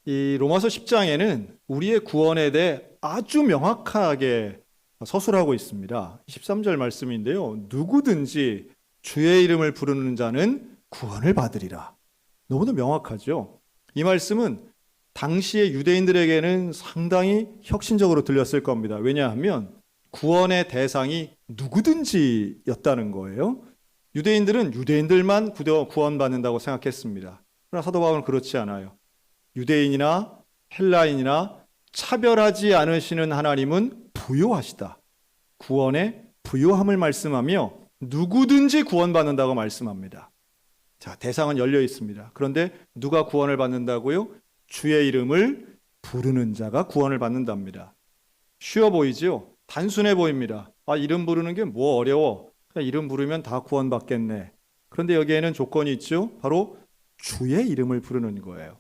이 로마서 10장에는 우리의 구원에 대해 아주 명확하게 서술하고 있습니다. 13절 말씀인데요. 누구든지 주의 이름을 부르는 자는 구원을 받으리라. 너무도 명확하죠. 이 말씀은 당시의 유대인들에게는 상당히 혁신적으로 들렸을 겁니다. 왜냐하면 구원의 대상이 누구든지였다는 거예요. 유대인들은 유대인들만 구원받는다고 생각했습니다. 그러나 사도 바울은 그렇지 않아요. 유대인이나 헬라인이나 차별하지 않으시는 하나님은 부요하시다. 구원의 부요함을 말씀하며 누구든지 구원받는다고 말씀합니다. 자, 대상은 열려 있습니다. 그런데 누가 구원을 받는다고요? 주의 이름을 부르는 자가 구원을 받는답니다. 쉬워 보이죠? 단순해 보입니다. 이름 부르는 게 뭐 어려워? 그냥 이름 부르면 다 구원받겠네. 그런데 여기에는 조건이 있죠. 바로 주의 이름을 부르는 거예요.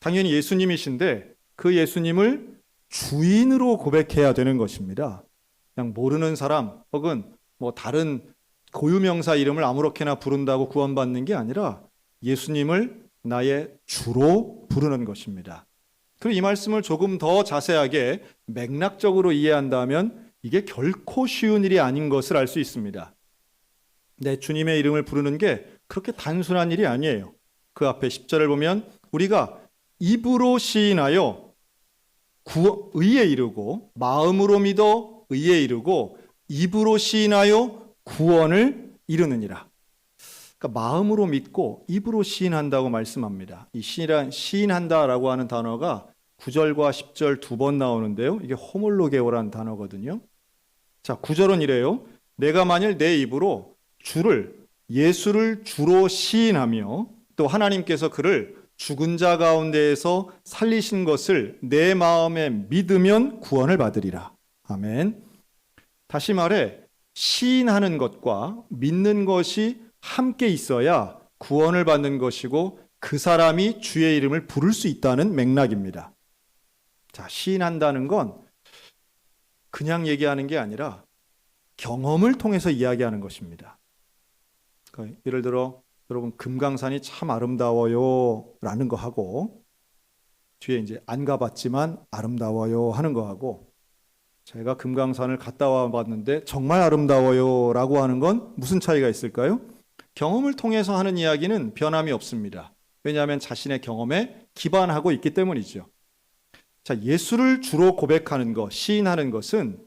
당연히 예수님이신데 그 예수님을 주인으로 고백해야 되는 것입니다. 그냥 모르는 사람 혹은 뭐 다른 고유명사 이름을 아무렇게나 부른다고 구원받는 게 아니라 예수님을 나의 주로 부르는 것입니다. 그리고 이 말씀을 조금 더 자세하게 맥락적으로 이해한다면 이게 결코 쉬운 일이 아닌 것을 알 수 있습니다. 내 주님의 이름을 부르는 게 그렇게 단순한 일이 아니에요. 그 앞에 10절을 보면 우리가 입으로 시인하여 의에 이르고 마음으로 믿어 의에 이르고 입으로 시인하여 구원을 이루느니라. 그러니까 마음으로 믿고 입으로 시인한다고 말씀합니다. 이 시인한다라고 하는 단어가 9절과 10절 두 번 나오는데요. 이게 호몰로게오라는 단어거든요. 자, 9절은 이래요. 내가 만일 내 입으로 예수를 주로 시인하며 또 하나님께서 그를 죽은 자 가운데에서 살리신 것을 내 마음에 믿으면 구원을 받으리라. 아멘. 다시 말해 시인하는 것과 믿는 것이 함께 있어야 구원을 받는 것이고 그 사람이 주의 이름을 부를 수 있다는 맥락입니다. 자, 시인한다는 건 그냥 얘기하는 게 아니라 경험을 통해서 이야기하는 것입니다. 그러니까 예를 들어 여러분 금강산이 참 아름다워요 라는 거 하고 뒤에 이제 안 가봤지만 아름다워요 하는 거 하고 제가 금강산을 갔다 와봤는데 정말 아름다워요 라고 하는 건 무슨 차이가 있을까요? 경험을 통해서 하는 이야기는 변함이 없습니다. 왜냐하면 자신의 경험에 기반하고 있기 때문이죠. 자, 예수를 주로 고백하는 것, 시인하는 것은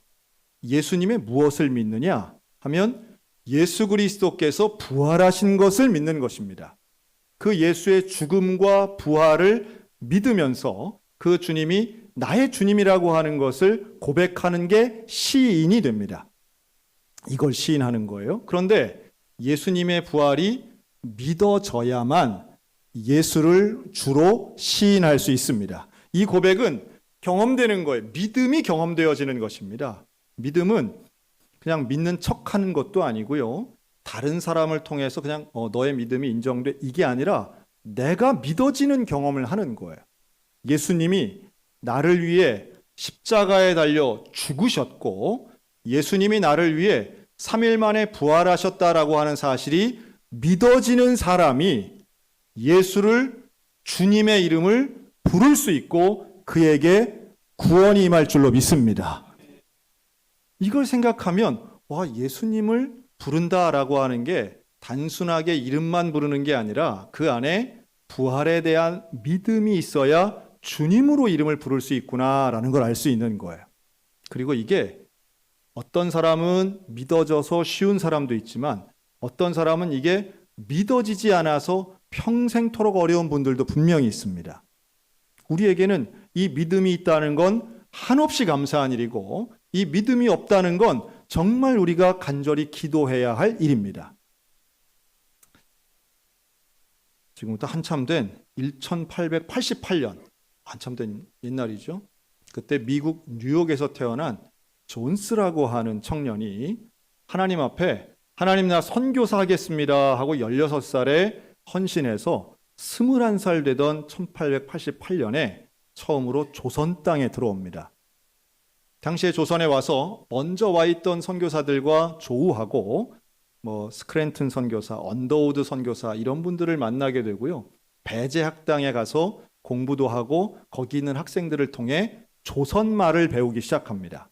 예수님의 무엇을 믿느냐 하면 예수 그리스도께서 부활하신 것을 믿는 것입니다. 그 예수의 죽음과 부활을 믿으면서 그 주님이 나의 주님이라고 하는 것을 고백하는 게 시인이 됩니다. 이걸 시인하는 거예요. 그런데 예수님의 부활이 믿어져야만 예수를 주로 시인할 수 있습니다. 이 고백은 경험되는 거예요. 믿음이 경험되어지는 것입니다. 믿음은 그냥 믿는 척하는 것도 아니고요. 다른 사람을 통해서 그냥 너의 믿음이 인정돼 이게 아니라 내가 믿어지는 경험을 하는 거예요. 예수님이 나를 위해 십자가에 달려 죽으셨고 예수님이 나를 위해 3일 만에 부활하셨다라고 하는 사실이 믿어지는 사람이 예수를 주님의 이름을 부를 수 있고 그에게 구원이 임할 줄로 믿습니다. 이걸 생각하면 예수님을 부른다라고 하는 게 단순하게 이름만 부르는 게 아니라 그 안에 부활에 대한 믿음이 있어야 주님으로 이름을 부를 수 있구나라는 걸 알 수 있는 거예요. 그리고 이게 어떤 사람은 믿어져서 쉬운 사람도 있지만 어떤 사람은 이게 믿어지지 않아서 평생토록 어려운 분들도 분명히 있습니다. 우리에게는 이 믿음이 있다는 건 한없이 감사한 일이고 이 믿음이 없다는 건 정말 우리가 간절히 기도해야 할 일입니다. 지금부터 한참 된 1888년, 한참 된 옛날이죠. 그때 미국 뉴욕에서 태어난 존스라고 하는 청년이 하나님 앞에 하나님 나 선교사 하겠습니다 하고 16살에 헌신해서 21살 되던 1888년에 처음으로 조선 땅에 들어옵니다. 당시에 조선에 와서 먼저 와 있던 선교사들과 조우하고 스크랜튼 선교사, 언더우드 선교사 이런 분들을 만나게 되고요. 배제 학당에 가서 공부도 하고 거기 있는 학생들을 통해 조선말을 배우기 시작합니다.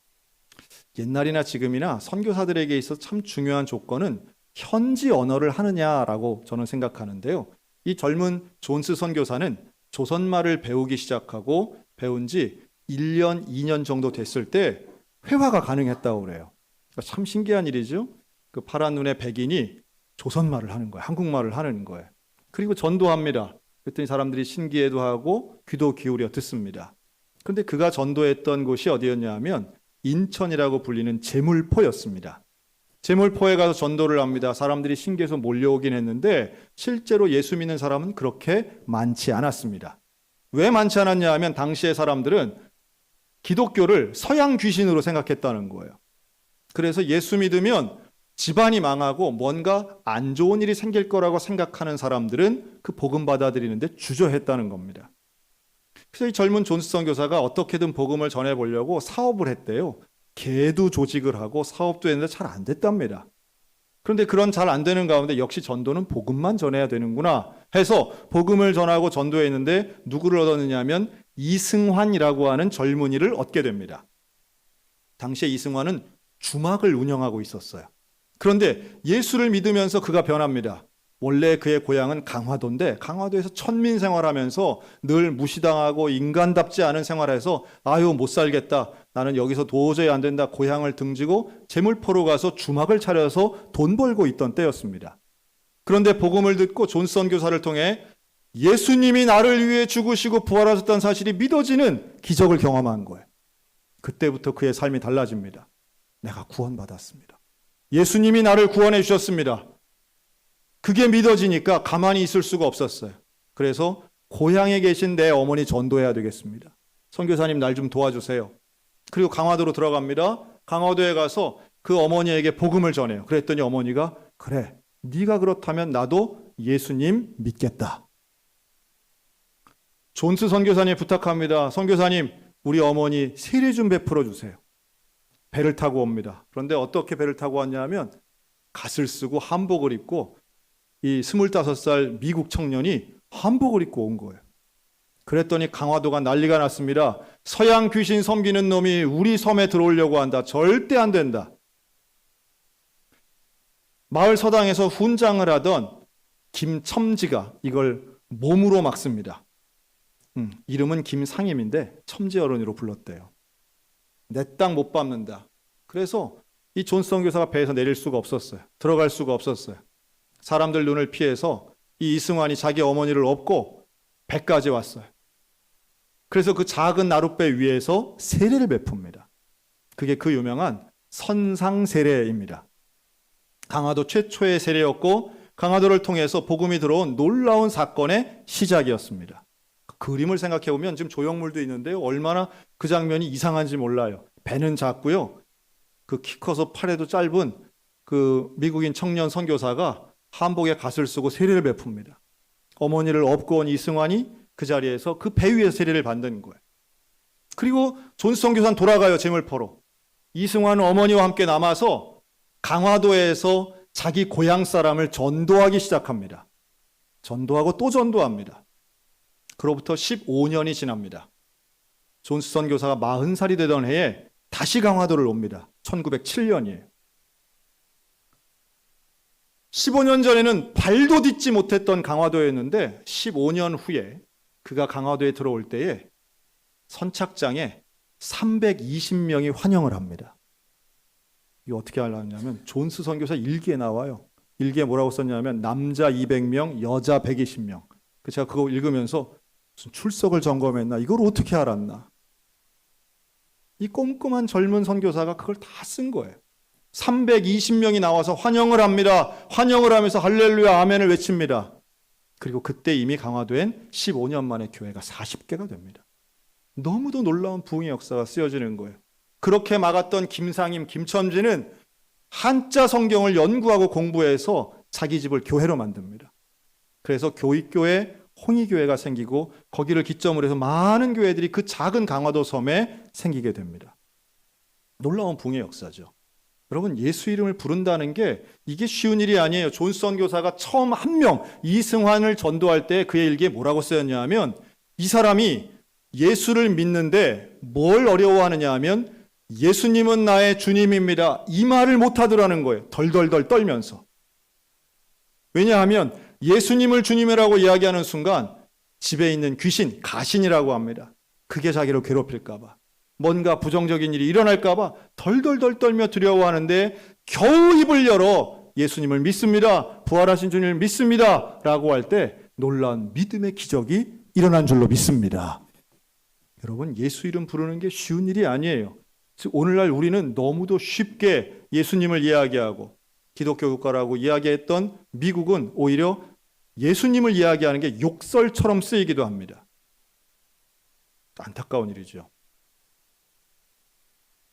옛날이나 지금이나 선교사들에게 있어 참 중요한 조건은 현지 언어를 하느냐라고 저는 생각하는데요. 이 젊은 존스 선교사는 조선말을 배우기 시작하고 배운 지 1년, 2년 정도 됐을 때 회화가 가능했다고 그래요. 참 신기한 일이죠. 그 파란 눈의 백인이 조선말을 하는 거예요. 한국말을 하는 거예요. 그리고 전도합니다. 그랬더니 사람들이 신기해도 하고 귀도 기울여 듣습니다. 그런데 그가 전도했던 곳이 어디였냐 하면 인천이라고 불리는 제물포였습니다. 제물포에 가서 전도를 합니다. 사람들이 신기해서 몰려오긴 했는데 실제로 예수 믿는 사람은 그렇게 많지 않았습니다. 왜 많지 않았냐 하면 당시의 사람들은 기독교를 서양 귀신으로 생각했다는 거예요. 그래서 예수 믿으면 집안이 망하고 뭔가 안 좋은 일이 생길 거라고 생각하는 사람들은 그 복음 받아들이는데 주저했다는 겁니다. 그래서 이 젊은 존스 선교사가 어떻게든 복음을 전해보려고 사업을 했대요. 개도 조직을 하고 사업도 했는데 잘 안 됐답니다. 그런데 그런 잘 안 되는 가운데 역시 전도는 복음만 전해야 되는구나 해서 복음을 전하고 전도했는데 누구를 얻었느냐 하면 이승환이라고 하는 젊은이를 얻게 됩니다. 당시에 이승환은 주막을 운영하고 있었어요. 그런데 예수를 믿으면서 그가 변합니다. 원래 그의 고향은 강화도인데 강화도에서 천민 생활하면서 늘 무시당하고 인간답지 않은 생활해서 아유 못 살겠다. 나는 여기서 도저히 안 된다. 고향을 등지고 제물포로 가서 주막을 차려서 돈 벌고 있던 때였습니다. 그런데 복음을 듣고 존스 선교사를 통해 예수님이 나를 위해 죽으시고 부활하셨다는 사실이 믿어지는 기적을 경험한 거예요. 그때부터 그의 삶이 달라집니다. 내가 구원받았습니다. 예수님이 나를 구원해 주셨습니다. 그게 믿어지니까 가만히 있을 수가 없었어요. 그래서 고향에 계신 내 어머니 전도해야 되겠습니다. 선교사님 날 좀 도와주세요. 그리고 강화도로 들어갑니다. 강화도에 가서 그 어머니에게 복음을 전해요. 그랬더니 어머니가 그래, 네가 그렇다면 나도 예수님 믿겠다. 존스 선교사님 부탁합니다. 선교사님, 우리 어머니 세례 좀 베풀어 주세요. 배를 타고 옵니다. 그런데 어떻게 배를 타고 왔냐면 갓을 쓰고 한복을 입고 이 25살 미국 청년이 한복을 입고 온 거예요. 그랬더니 강화도가 난리가 났습니다. 서양 귀신 섬기는 놈이 우리 섬에 들어오려고 한다. 절대 안 된다. 마을 서당에서 훈장을 하던 김첨지가 이걸 몸으로 막습니다. 이름은 김상임인데 첨지 어른이로 불렀대요. 내 땅 못 밟는다. 그래서 이 존스 선교사가 배에서 내릴 수가 없었어요. 들어갈 수가 없었어요. 사람들 눈을 피해서 이 이승환이 자기 어머니를 업고 배까지 왔어요. 그래서 그 작은 나룻배 위에서 세례를 베풉니다. 그게 그 유명한 선상세례입니다. 강화도 최초의 세례였고 강화도를 통해서 복음이 들어온 놀라운 사건의 시작이었습니다. 그 그림을 생각해 보면 지금 조형물도 있는데요. 얼마나 그 장면이 이상한지 몰라요. 배는 작고요. 그 키 커서 팔에도 짧은 그 미국인 청년 선교사가 한복에 갓을 쓰고 세례를 베풉니다. 어머니를 업고 온 이승환이 그 자리에서 그 배 위에서 세례를 받는 거예요. 그리고 존스 선교사는 돌아가요. 제물포로. 이승환은 어머니와 함께 남아서 강화도에서 자기 고향 사람을 전도하기 시작합니다. 전도하고 또 전도합니다. 그로부터 15년이 지납니다. 존스 선교사가 40살이 되던 해에 다시 강화도를 옵니다. 1907년이에요. 15년 전에는 발도 딛지 못했던 강화도였는데 15년 후에 그가 강화도에 들어올 때에 선착장에 320명이 환영을 합니다. 이거 어떻게 하려냐면 존스 선교사 일기에 나와요. 일기에 뭐라고 썼냐면 남자 200명, 여자 120명. 제가 그거 읽으면서 무슨 출석을 점검했나? 이걸 어떻게 알았나? 이 꼼꼼한 젊은 선교사가 그걸 다 쓴 거예요. 320명이 나와서 환영을 합니다. 환영을 하면서 할렐루야 아멘을 외칩니다. 그리고 그때 이미 강화도엔 15년 만에 교회가 40개가 됩니다. 너무도 놀라운 부흥의 역사가 쓰여지는 거예요. 그렇게 막았던 김상임, 김첨지는 한자 성경을 연구하고 공부해서 자기 집을 교회로 만듭니다. 그래서 교익교회, 홍익교회가 생기고 거기를 기점으로 해서 많은 교회들이 그 작은 강화도 섬에 생기게 됩니다. 놀라운 부흥의 역사죠. 여러분, 예수 이름을 부른다는 게 이게 쉬운 일이 아니에요. 존스 선교사가 처음 한 명 이승환을 전도할 때 그의 일기에 뭐라고 쓰였냐 하면 이 사람이 예수를 믿는데 뭘 어려워하느냐 하면 예수님은 나의 주님입니다. 이 말을 못하더라는 거예요. 덜덜덜 떨면서. 왜냐하면 예수님을 주님이라고 이야기하는 순간 집에 있는 귀신, 가신이라고 합니다. 그게 자기를 괴롭힐까 봐. 뭔가 부정적인 일이 일어날까 봐 덜덜덜 떨며 두려워하는데 겨우 입을 열어 예수님을 믿습니다. 부활하신 주님을 믿습니다. 라고 할 때 놀라운 믿음의 기적이 일어난 줄로 믿습니다. 여러분, 예수 이름 부르는 게 쉬운 일이 아니에요. 즉 오늘날 우리는 너무도 쉽게 예수님을 이야기하고 기독교 국가라고 이야기했던 미국은 오히려 예수님을 이야기하는 게 욕설처럼 쓰이기도 합니다. 안타까운 일이죠.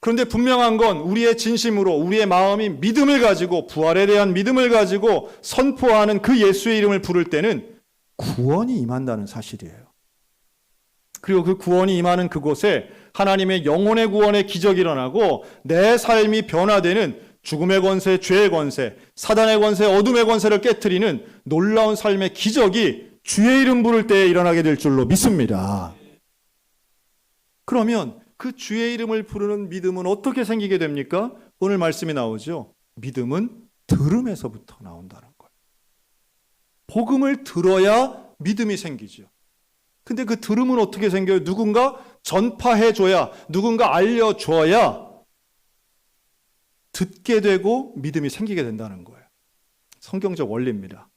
그런데 분명한 건 우리의 진심으로 우리의 마음이 믿음을 가지고 부활에 대한 믿음을 가지고 선포하는 그 예수의 이름을 부를 때는 구원이 임한다는 사실이에요. 그리고 그 구원이 임하는 그곳에 하나님의 영혼의 구원의 기적이 일어나고 내 삶이 변화되는 죽음의 권세, 죄의 권세, 사단의 권세, 어둠의 권세를 깨트리는 놀라운 삶의 기적이 주의 이름 부를 때에 일어나게 될 줄로 믿습니다. 그러면 그 주의 이름을 부르는 믿음은 어떻게 생기게 됩니까? 오늘 말씀이 나오죠. 믿음은 들음에서부터 나온다는 거예요. 복음을 들어야 믿음이 생기죠. 근데 그 들음은 어떻게 생겨요? 누군가 전파해줘야, 누군가 알려줘야 듣게 되고 믿음이 생기게 된다는 거예요. 성경적 원리입니다.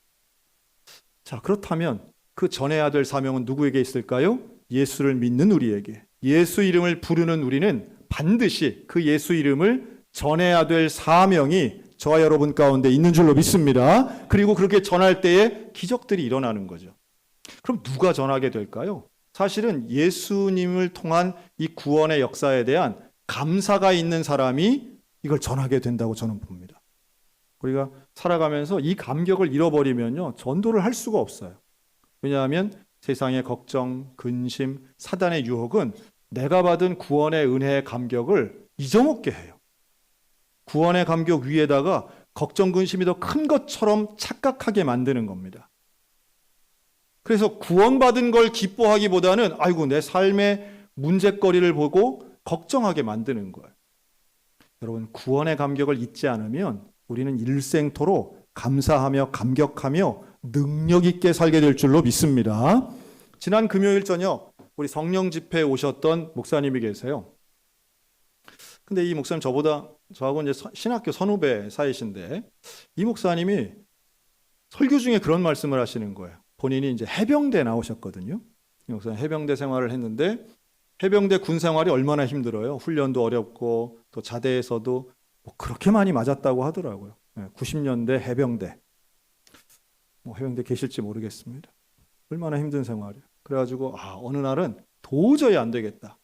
자, 그렇다면 그 전해야 될 사명은 누구에게 있을까요? 예수를 믿는 우리에게. 예수 이름을 부르는 우리는 반드시 그 예수 이름을 전해야 될 사명이 저와 여러분 가운데 있는 줄로 믿습니다. 그리고 그렇게 전할 때에 기적들이 일어나는 거죠. 그럼 누가 전하게 될까요? 사실은 예수님을 통한 이 구원의 역사에 대한 감사가 있는 사람이 이걸 전하게 된다고 저는 봅니다. 우리가 살아가면서 이 감격을 잃어버리면요, 전도를 할 수가 없어요. 왜냐하면 세상의 걱정, 근심, 사단의 유혹은 내가 받은 구원의 은혜의 감격을 잊어먹게 해요. 구원의 감격 위에다가 걱정, 근심이 더 큰 것처럼 착각하게 만드는 겁니다. 그래서 구원받은 걸 기뻐하기보다는 아이고 내 삶의 문제거리를 보고 걱정하게 만드는 거예요. 여러분, 구원의 감격을 잊지 않으면 우리는 일생토록 감사하며 감격하며 능력 있게 살게 될 줄로 믿습니다. 지난 금요일 저녁 우리 성령 집회에 오셨던 목사님이 계세요. 근데 이 목사님 저하고 이제 신학교 선후배 사이신데 이 목사님이 설교 중에 그런 말씀을 하시는 거예요. 본인이 이제 해병대 나오셨거든요. 이 목사님 해병대 생활을 했는데 해병대 군 생활이 얼마나 힘들어요. 훈련도 어렵고 또 자대에서도 뭐 그렇게 많이 맞았다고 하더라고요. 90년대 해병대. 뭐 해병대 계실지 모르겠습니다. 얼마나 힘든 생활이에요. 그래가지고 어느 날은 도저히 안 되겠다.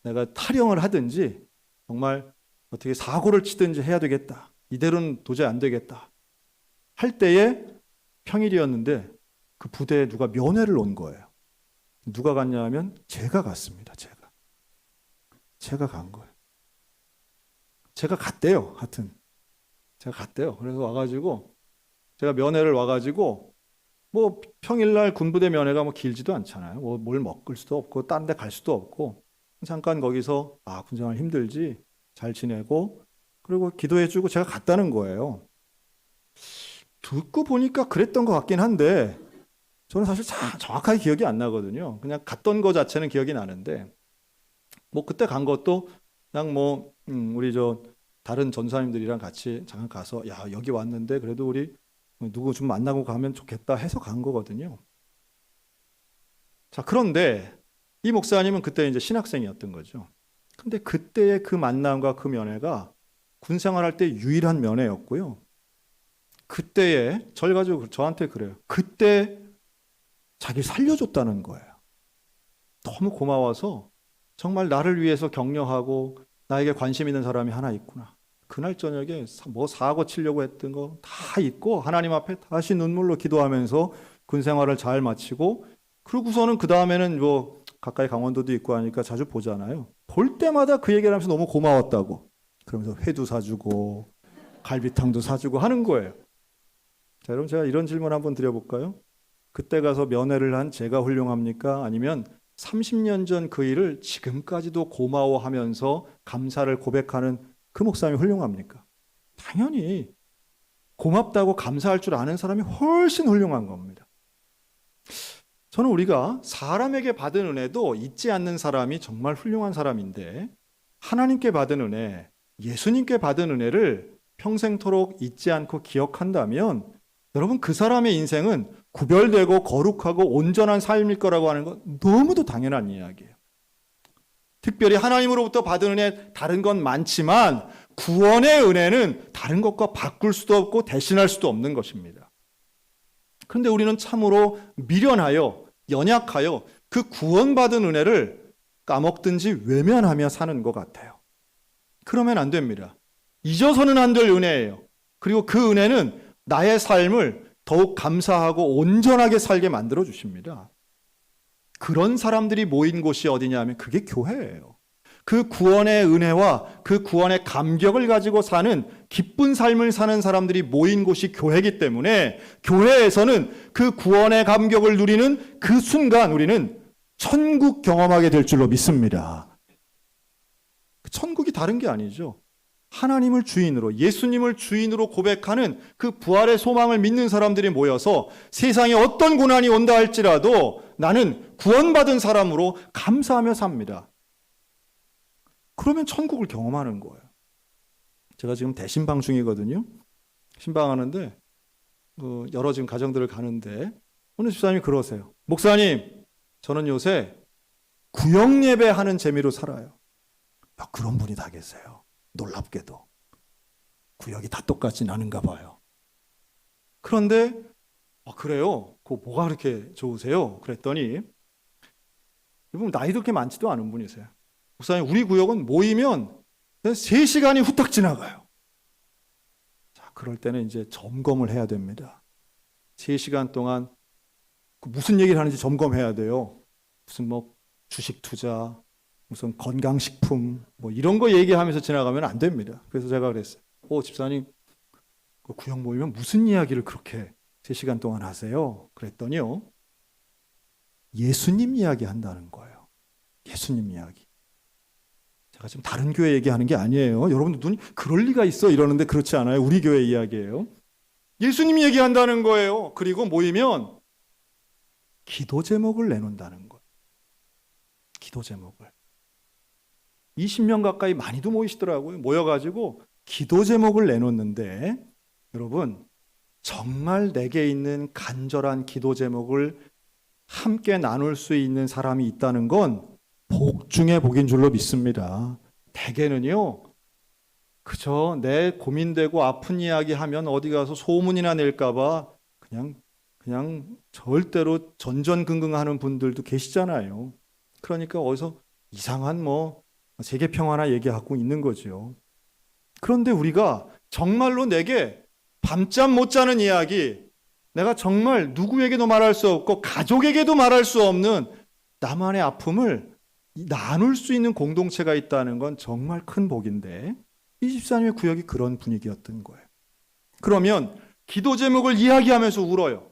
내가 탈영을 하든지 정말 어떻게 사고를 치든지 해야 되겠다. 이대로는 도저히 안 되겠다. 할 때에 평일이었는데 그 부대에 누가 면회를 온 거예요. 누가 갔냐 하면 제가 갔습니다. 제가 간 거예요. 제가 갔대요. 하여튼 제가 갔대요. 그래서 와가지고 제가 면회를 와가지고 뭐 평일날 군부대 면회가 뭐 길지도 않잖아요. 뭐 뭘 먹을 수도 없고 딴 데 갈 수도 없고 잠깐 거기서 군생활 힘들지 잘 지내고 그리고 기도해주고 제가 갔다는 거예요. 듣고 보니까 그랬던 것 같긴 한데 저는 사실 정확하게 기억이 안 나거든요. 그냥 갔던 거 자체는 기억이 나는데 뭐 그때 간 것도 그냥 뭐 우리 다른 전사님들이랑 같이 잠깐 가서 여기 왔는데 그래도 우리 누구 좀 만나고 가면 좋겠다 해서 간 거거든요. 자, 그런데 이 목사님은 그때 이제 신학생이었던 거죠. 근데 그때의 그 만남과 그 면회가 군 생활할 때 유일한 면회였고요. 그때에 저를 가지고 저한테 그래요. 그때 자기를 살려줬다는 거예요. 너무 고마워서 정말 나를 위해서 격려하고 나에게 관심 있는 사람이 하나 있구나. 그날 저녁에 뭐 사고 치려고 했던 거 다 잊고 하나님 앞에 다시 눈물로 기도하면서 군 생활을 잘 마치고 그러고서는 그 다음에는 뭐 가까이 강원도도 있고 하니까 자주 보잖아요. 볼 때마다 그 얘기를 하면서 너무 고마웠다고. 그러면서 회도 사주고 갈비탕도 사주고 하는 거예요. 자, 여러분 제가 이런 질문 한번 드려볼까요? 그때 가서 면회를 한 제가 훌륭합니까? 아니면 30년 전 그 일을 지금까지도 고마워하면서 감사를 고백하는 그 목사님이 훌륭합니까? 당연히 고맙다고 감사할 줄 아는 사람이 훨씬 훌륭한 겁니다. 저는 우리가 사람에게 받은 은혜도 잊지 않는 사람이 정말 훌륭한 사람인데, 하나님께 받은 은혜, 예수님께 받은 은혜를 평생토록 잊지 않고 기억한다면 여러분, 그 사람의 인생은 구별되고 거룩하고 온전한 삶일 거라고 하는 건 너무도 당연한 이야기예요. 특별히 하나님으로부터 받은 은혜, 다른 건 많지만 구원의 은혜는 다른 것과 바꿀 수도 없고 대신할 수도 없는 것입니다. 그런데 우리는 참으로 미련하여 연약하여 그 구원받은 은혜를 까먹든지 외면하며 사는 것 같아요. 그러면 안 됩니다. 잊어서는 안 될 은혜예요. 그리고 그 은혜는 나의 삶을 더욱 감사하고 온전하게 살게 만들어 주십니다. 그런 사람들이 모인 곳이 어디냐면 그게 교회예요. 그 구원의 은혜와 그 구원의 감격을 가지고 사는 기쁜 삶을 사는 사람들이 모인 곳이 교회이기 때문에 교회에서는 그 구원의 감격을 누리는 그 순간 우리는 천국 경험하게 될 줄로 믿습니다. 천국이 다른 게 아니죠. 하나님을 주인으로, 예수님을 주인으로 고백하는 그 부활의 소망을 믿는 사람들이 모여서 세상에 어떤 고난이 온다 할지라도 나는 구원받은 사람으로 감사하며 삽니다. 그러면 천국을 경험하는 거예요. 제가 지금 대신방 중이거든요. 신방하는데 여러 지금 가정들을 가는데 어느 집사님이 그러세요. 목사님, 저는 요새 구역 예배하는 재미로 살아요. 야, 그런 분이 다 계세요. 놀랍게도. 구역이 다 똑같진 않은가 봐요. 그런데 그래요? 그거 뭐가 그렇게 좋으세요? 그랬더니 이분 나이도 그렇게 많지도 않은 분이세요. 목사님, 우리 구역은 모이면 3시간이 후딱 지나가요. 자, 그럴 때는 이제 점검을 해야 됩니다. 3시간 동안 무슨 얘기를 하는지 점검해야 돼요. 무슨 주식 투자, 무슨 건강식품 이런 거 얘기하면서 지나가면 안 됩니다. 그래서 제가 그랬어요. 집사님, 그 구역 모이면 무슨 이야기를 그렇게 3시간 동안 하세요? 그랬더니요. 예수님 이야기 한다는 거예요. 예수님 이야기. 제가 지금 다른 교회 얘기하는 게 아니에요. 여러분들 눈이 그럴 리가 있어 이러는데 그렇지 않아요. 우리 교회 이야기예요. 예수님 얘기한다는 거예요. 그리고 모이면 기도 제목을 내놓는다는 거예요. 기도 제목을. 20명 가까이 많이도 모이시더라고요. 모여가지고 기도 제목을 내놓는데 여러분, 정말 내게 있는 간절한 기도 제목을 함께 나눌 수 있는 사람이 있다는 건 복 중에 복인 줄로 믿습니다. 대개는요, 그저 내 고민되고 아픈 이야기 하면 어디 가서 소문이나 낼까봐 그냥 절대로 전전긍긍하는 분들도 계시잖아요. 그러니까 어디서 이상한 세계 평화나 얘기하고 있는 거죠. 그런데 우리가 정말로 내게 밤잠 못 자는 이야기, 내가 정말 누구에게도 말할 수 없고 가족에게도 말할 수 없는 나만의 아픔을 나눌 수 있는 공동체가 있다는 건 정말 큰 복인데 이 집사님의 구역이 그런 분위기였던 거예요. 그러면 기도 제목을 이야기하면서 울어요.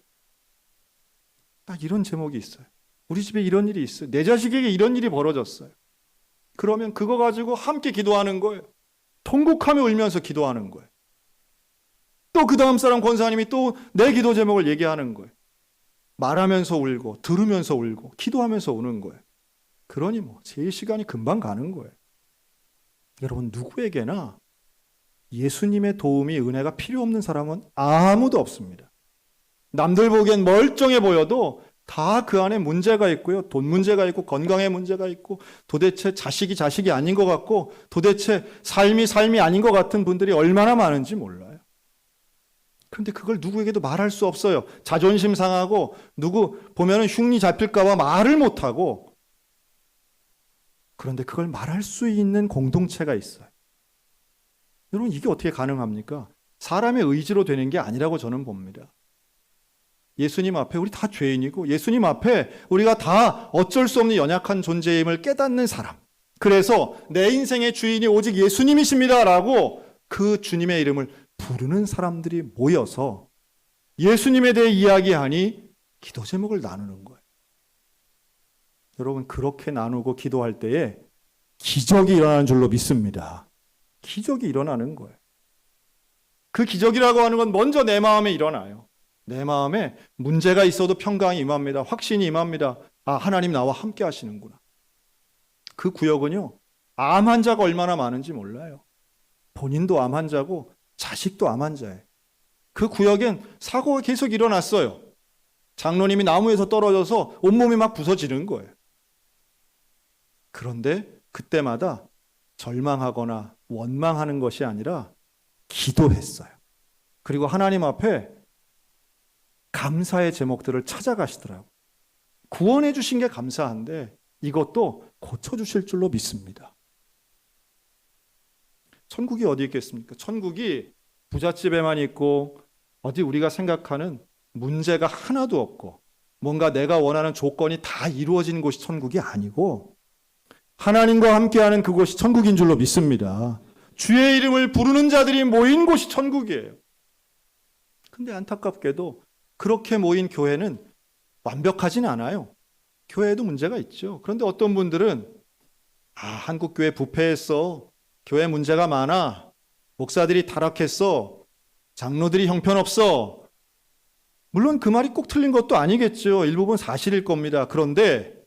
딱 이런 제목이 있어요. 우리 집에 이런 일이 있어요. 내 자식에게 이런 일이 벌어졌어요. 그러면 그거 가지고 함께 기도하는 거예요. 통곡하며 울면서 기도하는 거예요. 또 그 다음 사람 권사님이 또 내 기도 제목을 얘기하는 거예요. 말하면서 울고 들으면서 울고 기도하면서 우는 거예요. 그러니 3시간이 금방 가는 거예요. 여러분, 누구에게나 예수님의 도움이 은혜가 필요 없는 사람은 아무도 없습니다. 남들 보기엔 멀쩡해 보여도 다 그 안에 문제가 있고요. 돈 문제가 있고 건강에 문제가 있고 도대체 자식이 아닌 것 같고 도대체 삶이 아닌 것 같은 분들이 얼마나 많은지 몰라요. 그런데 그걸 누구에게도 말할 수 없어요. 자존심 상하고 누구 보면은 흉리 잡힐까 봐 말을 못하고. 그런데 그걸 말할 수 있는 공동체가 있어요. 여러분, 이게 어떻게 가능합니까? 사람의 의지로 되는 게 아니라고 저는 봅니다. 예수님 앞에 우리 다 죄인이고 예수님 앞에 우리가 다 어쩔 수 없는 연약한 존재임을 깨닫는 사람. 그래서 내 인생의 주인이 오직 예수님이십니다라고 그 주님의 이름을 부르는 사람들이 모여서 예수님에 대해 이야기하니 기도 제목을 나누는 거예요. 여러분, 그렇게 나누고 기도할 때에 기적이 일어나는 줄로 믿습니다. 기적이 일어나는 거예요. 그 기적이라고 하는 건 먼저 내 마음에 일어나요. 내 마음에 문제가 있어도 평강이 임합니다. 확신이 임합니다. 아, 하나님 나와 함께 하시는구나. 그 구역은요, 암 환자가 얼마나 많은지 몰라요. 본인도 암 환자고 자식도 암 환자예요. 그 구역엔 사고가 계속 일어났어요. 장로님이 나무에서 떨어져서 온몸이 막 부서지는 거예요. 그런데 그때마다 절망하거나 원망하는 것이 아니라 기도했어요. 그리고 하나님 앞에 감사의 제목들을 찾아가시더라고요. 구원해 주신 게 감사한데 이것도 고쳐주실 줄로 믿습니다. 천국이 어디 있겠습니까? 천국이 부잣집에만 있고 어디 우리가 생각하는 문제가 하나도 없고 뭔가 내가 원하는 조건이 다 이루어진 곳이 천국이 아니고 하나님과 함께하는 그곳이 천국인 줄로 믿습니다. 주의 이름을 부르는 자들이 모인 곳이 천국이에요. 근데 안타깝게도 그렇게 모인 교회는 완벽하진 않아요. 교회에도 문제가 있죠. 그런데 어떤 분들은 한국교회 부패했어. 교회 문제가 많아. 목사들이 타락했어. 장로들이 형편없어. 물론 그 말이 꼭 틀린 것도 아니겠죠. 일부분 사실일 겁니다. 그런데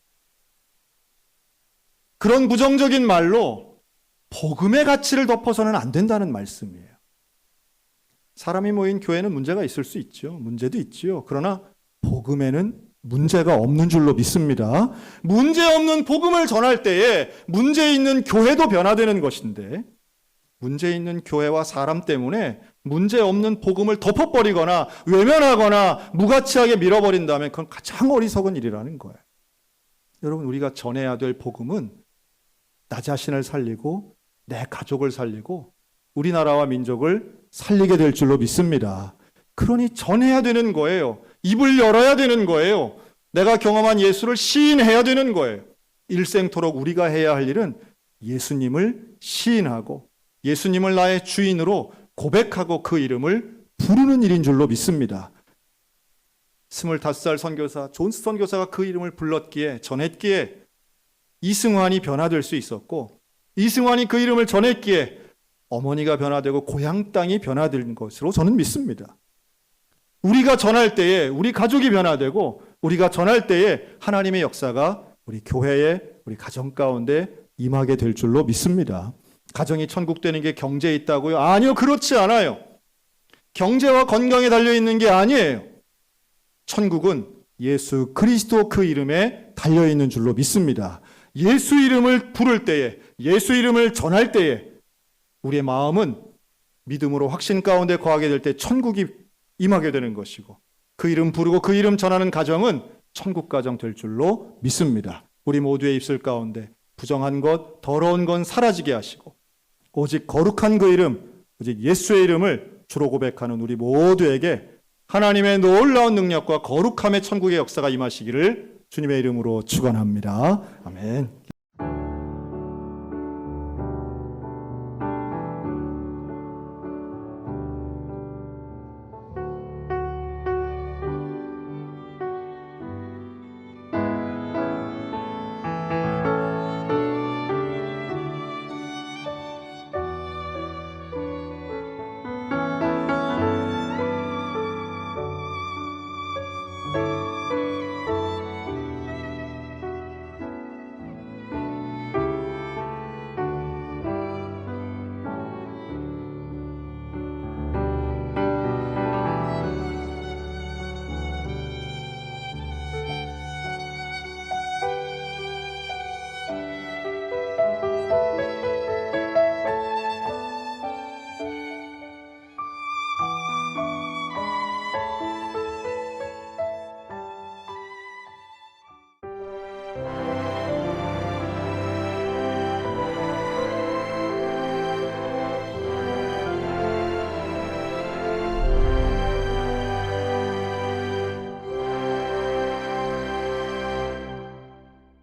그런 부정적인 말로 복음의 가치를 덮어서는 안 된다는 말씀이에요. 사람이 모인 교회는 문제가 있을 수 있죠. 문제도 있지요. 그러나 복음에는 문제가 없는 줄로 믿습니다. 문제 없는 복음을 전할 때에 문제 있는 교회도 변화되는 것인데 문제 있는 교회와 사람 때문에 문제 없는 복음을 덮어버리거나 외면하거나 무가치하게 밀어버린다면 그건 가장 어리석은 일이라는 거예요. 여러분, 우리가 전해야 될 복음은 나 자신을 살리고 내 가족을 살리고 우리나라와 민족을 살리게 될 줄로 믿습니다. 그러니 전해야 되는 거예요. 입을 열어야 되는 거예요. 내가 경험한 예수를 시인해야 되는 거예요. 일생토록 우리가 해야 할 일은 예수님을 시인하고 예수님을 나의 주인으로 고백하고 그 이름을 부르는 일인 줄로 믿습니다. 25살 선교사 존스 선교사가 그 이름을 불렀기에 전했기에 이승환이 변화될 수 있었고 이승환이 그 이름을 전했기에 어머니가 변화되고 고향 땅이 변화된 것으로 저는 믿습니다. 우리가 전할 때에 우리 가족이 변화되고 우리가 전할 때에 하나님의 역사가 우리 교회에 우리 가정 가운데 임하게 될 줄로 믿습니다. 가정이 천국 되는 게 경제에 있다고요? 아니요, 그렇지 않아요. 경제와 건강에 달려있는 게 아니에요. 천국은 예수 그리스도 그 이름에 달려있는 줄로 믿습니다. 예수 이름을 부를 때에 예수 이름을 전할 때에 우리의 마음은 믿음으로 확신 가운데 거하게 될 때 천국이 임하게 되는 것이고 그 이름 부르고 그 이름 전하는 가정은 천국 가정 될 줄로 믿습니다. 우리 모두의 입술 가운데 부정한 것, 더러운 건 사라지게 하시고 오직 거룩한 그 이름, 오직 예수의 이름을 주로 고백하는 우리 모두에게 하나님의 놀라운 능력과 거룩함의 천국의 역사가 임하시기를 주님의 이름으로 축원합니다. 아멘.